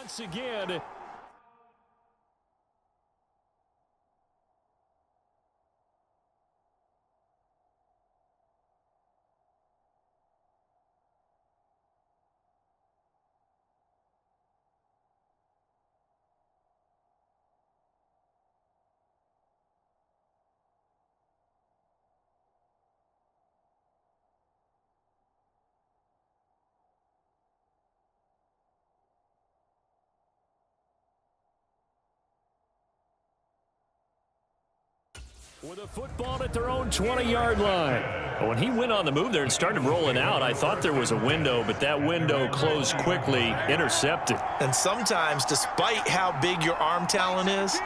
once again. With a football at their own 20-yard line. When he went on the move there and started rolling out, I thought there was a window, but that window closed quickly, intercepted. And sometimes, despite how big your arm talent is,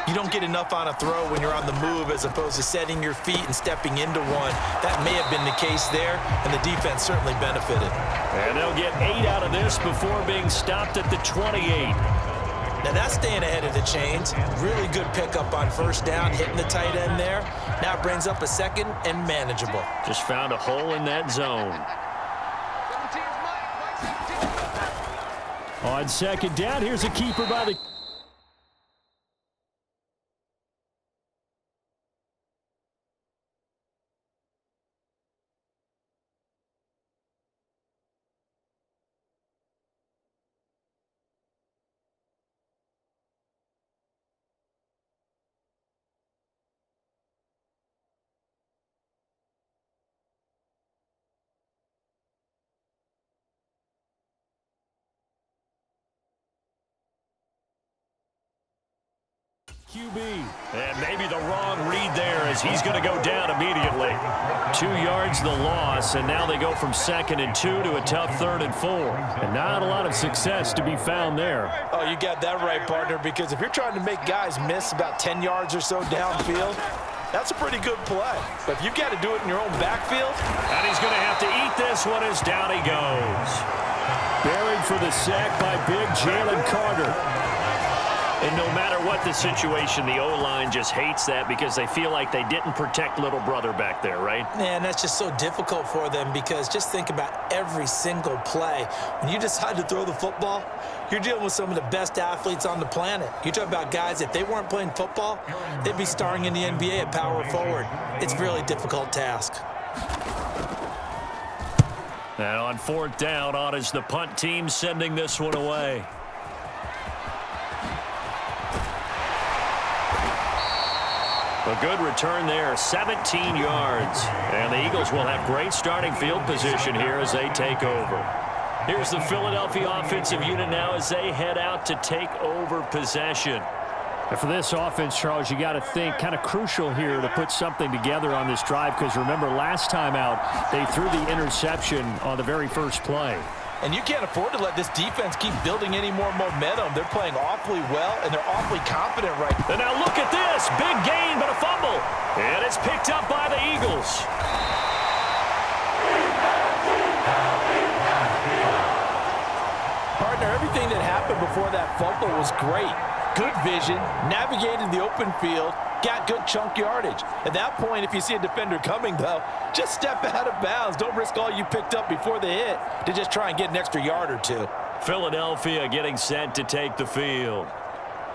you don't get enough on a throw when you're on the move as opposed to setting your feet and stepping into one. That may have been the case there, and the defense certainly benefited. And they'll get 8 out of this before being stopped at the 28. Now that's staying ahead of the chains. Really good pickup on first down, hitting the tight end there. Now it brings up a second and manageable. Just found a hole in that zone. On second down, here's a keeper by the... QB. And maybe the wrong read there as he's going to go down immediately. 2 yards the loss, and now they go from 2nd and 2 to a tough 3rd and 4. And not a lot of success to be found there. Oh, you got that right, partner, because if you're trying to make guys miss about 10 yards or so downfield, that's a pretty good play. But if you've got to do it in your own backfield. And he's going to have to eat this one as down he goes. Buried for the sack by big Jalen Carter. And no matter what the situation, the O-line just hates that because they feel like they didn't protect little brother back there, right? Man, that's just so difficult for them because just think about every single play. When you decide to throw the football, you're dealing with some of the best athletes on the planet. You talk about guys, if they weren't playing football, they'd be starring in the NBA at power forward. It's a really difficult task. And on 4th down, on is the punt team sending this one away. A good return there, 17 yards. And the Eagles will have great starting field position here as they take over. Here's the Philadelphia offensive unit now as they head out to take over possession. And for this offense, Charles, you got to think kind of crucial here to put something together on this drive because remember last time out they threw the interception on the very first play. And you can't afford to let this defense keep building any more momentum. They're playing awfully well, and they're awfully confident right now. And now look at this. Big gain, but a fumble. And it's picked up by the Eagles. Partner, everything that happened before that fumble was great. Good vision, navigated the open field, got good chunk yardage. At that point, if you see a defender coming, though, just step out of bounds. Don't risk all you picked up before the hit to just try and get an extra yard or two. Philadelphia getting set to take the field.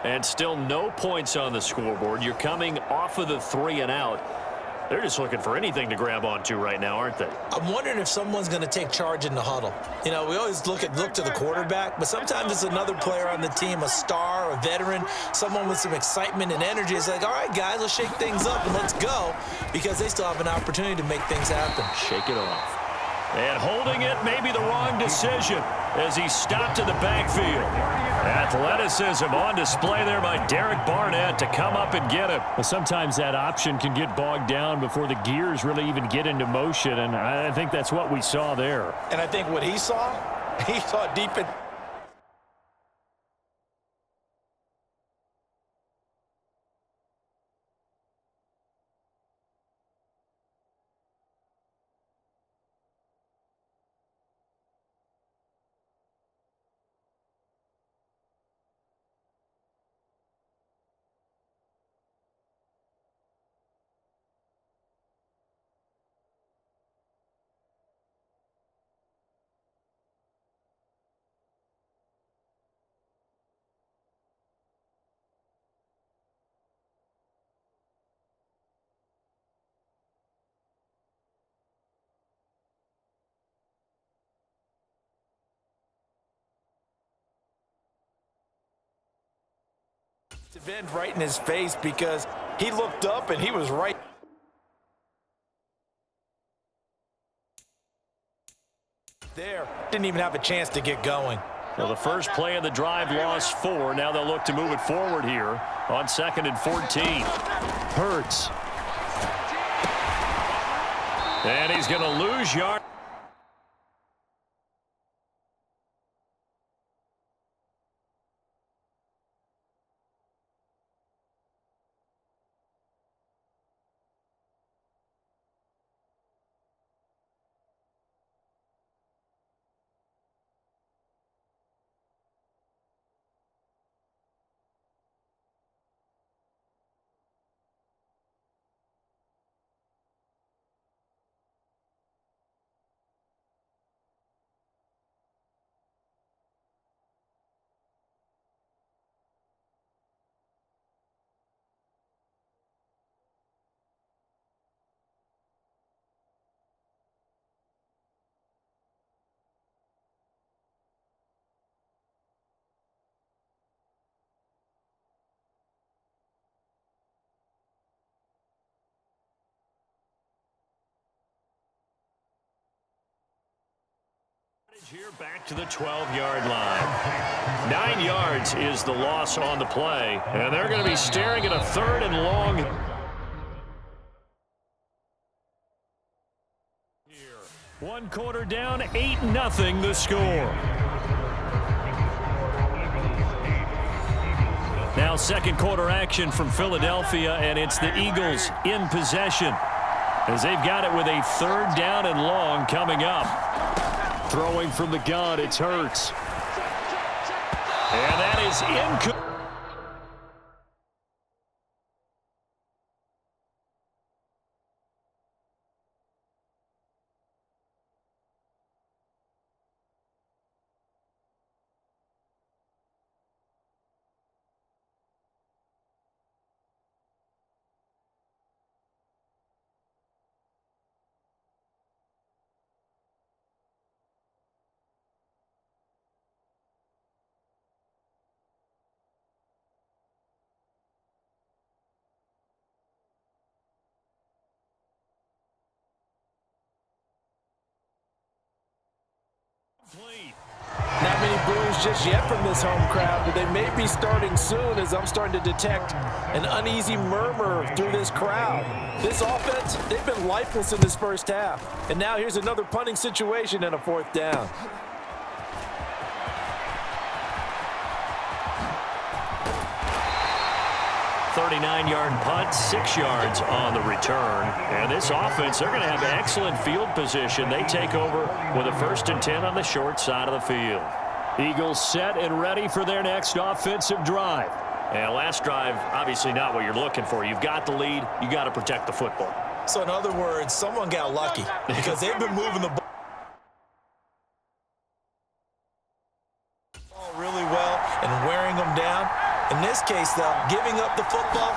And still no points on the scoreboard. You're coming off of the 3 and out. They're just looking for anything to grab onto right now, aren't they? I'm wondering if someone's going to take charge in the huddle. You know, we always look to the quarterback, but sometimes it's another player on the team, a star, a veteran, someone with some excitement and energy. It's like, all right, guys, let's shake things up and let's go because they still have an opportunity to make things happen. Shake it off. And holding it may be the wrong decision as he stopped in the backfield. Athleticism on display there by Derek Barnett to come up and get him. Well, sometimes that option can get bogged down before the gears really even get into motion, and I think that's what we saw there. And I think what he saw deep in. Event right in his face because he looked up and he was right there. Didn't even have a chance to get going. Well, the first play of the drive lost 4. Now they'll look to move it forward here on 2nd and 14. Hurts. And he's going to lose yard. Here back to the 12-yard line. 9 yards is the loss on the play, and they're going to be staring at a 3rd and long. Here, 1 quarter down, 8-0 the score. Now 2nd quarter action from Philadelphia, and it's the Eagles in possession as they've got it with a 3rd down and long coming up. Throwing from the gun, it's Hurts. And that is incomplete. Not many boos just yet from this home crowd, but they may be starting soon as I'm starting to detect an uneasy murmur through this crowd. This offense, they've been lifeless in this first half. And now here's another punting situation and a 4th down. .39-yard punt, 6 yards on the return. And this offense, they're going to have excellent field position. They take over with a 1st and 10 on the short side of the field. Eagles set and ready for their next offensive drive. And last drive, obviously not what you're looking for. You've got the lead. You got to protect the football. So in other words, someone got lucky because they've been moving the ball really well and wearing them down. In this case, though, giving up the football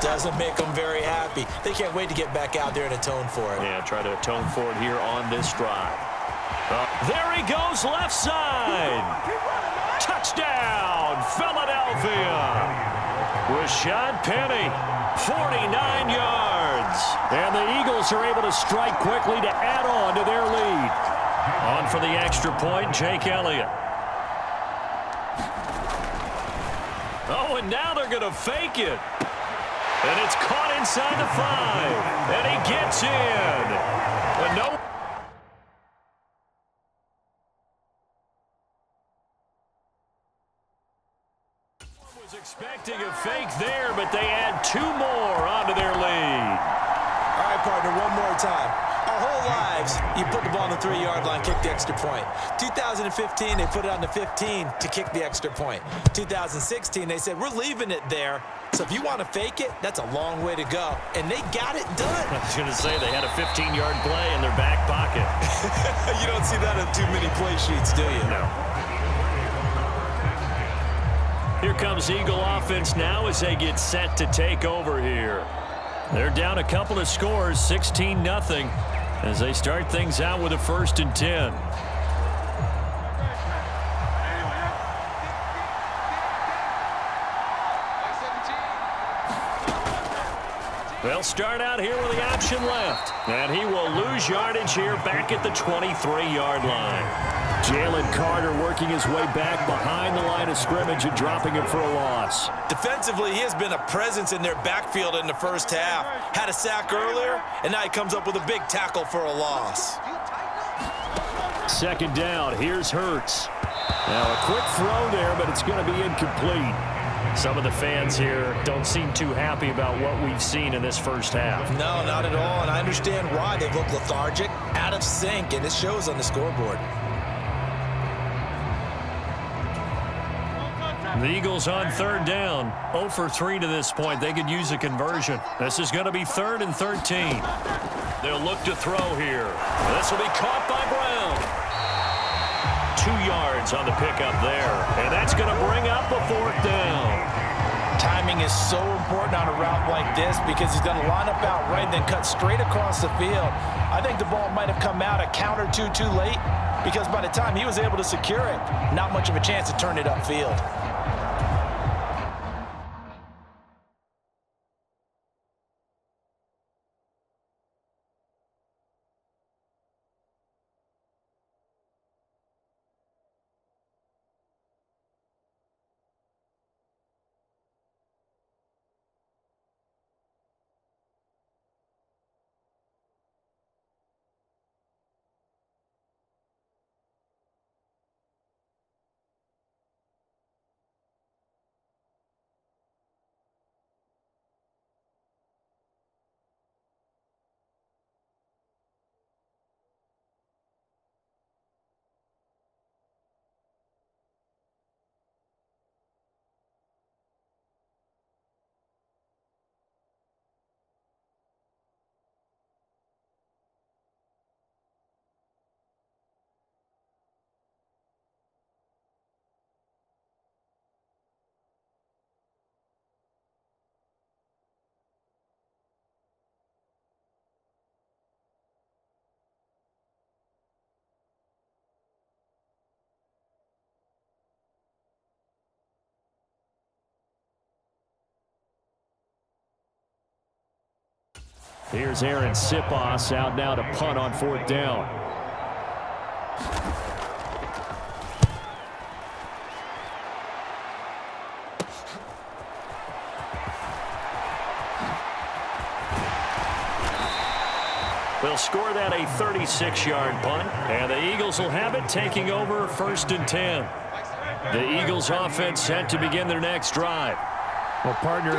doesn't make them very happy. They can't wait to get back out there and atone for it. Yeah, try to atone for it here on this drive. There he goes, left side. Touchdown, Philadelphia. Rashad Penny, 49 yards. And the Eagles are able to strike quickly to add on to their lead. On for the extra point, Jake Elliott. Oh, and now they're going to fake it. And it's caught inside the 5. And he gets in. And no. Was expecting a fake there, but they add 2 more onto their lead. All right, partner, one more time. Our whole lives, you put the ball on the 3-yard line, kick the extra point. 2015, they put it on the 15 to kick the extra point. 2016, they said, we're leaving it there. So if you want to fake it, that's a long way to go. And they got it done. I was going to say they had a 15-yard play in their back pocket. You don't see that on too many play sheets, do you? No. Here comes Eagle offense now as they get set to take over here. They're down a couple of scores, 16-0, as they start things out with a 1st and 10. They'll start out here with the option left. And he will lose yardage here back at the 23-yard line. Jalen Carter working his way back behind the line of scrimmage and dropping him for a loss. Defensively, he has been a presence in their backfield in the first half. Had a sack earlier, and now he comes up with a big tackle for a loss. Second down, here's Hurts. Now a quick throw there, but it's going to be incomplete. Some of the fans here don't seem too happy about what we've seen in this first half. No, not at all, and I understand why. They look lethargic, out of sync, and it shows on the scoreboard. The Eagles on third down. 0 for 3 to this point. They could use a conversion. This is going to be 3rd and 13. They'll look to throw here. This will be caught by Brown. 2 yards on the pickup there. And that's going to bring up a 4th down. Timing is so important on a route like this because he's going to line up out right and then cut straight across the field. I think the ball might have come out a count or two too late because by the time he was able to secure it, not much of a chance to turn it upfield. Here's Aaron Sipos out now to punt on 4th down. They'll score that a 36-yard punt, and the Eagles will have it taking over 1st and 10. The Eagles offense set to begin their next drive. Well, partner,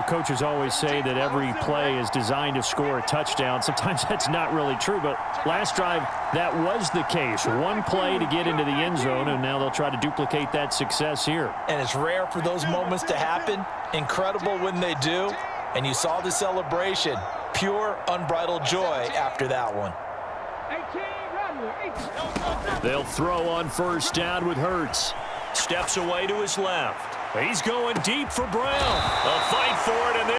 coaches always say that every play is designed to score a touchdown. Sometimes that's not really true, but last drive, that was the case. One play to get into the end zone, and now they'll try to duplicate that success here. And it's rare for those moments to happen. Incredible when they do. And you saw the celebration. Pure, unbridled joy after that one. They'll throw on 1st down with Hurts. Steps away to his left. He's going deep for Brown. A fight for it, and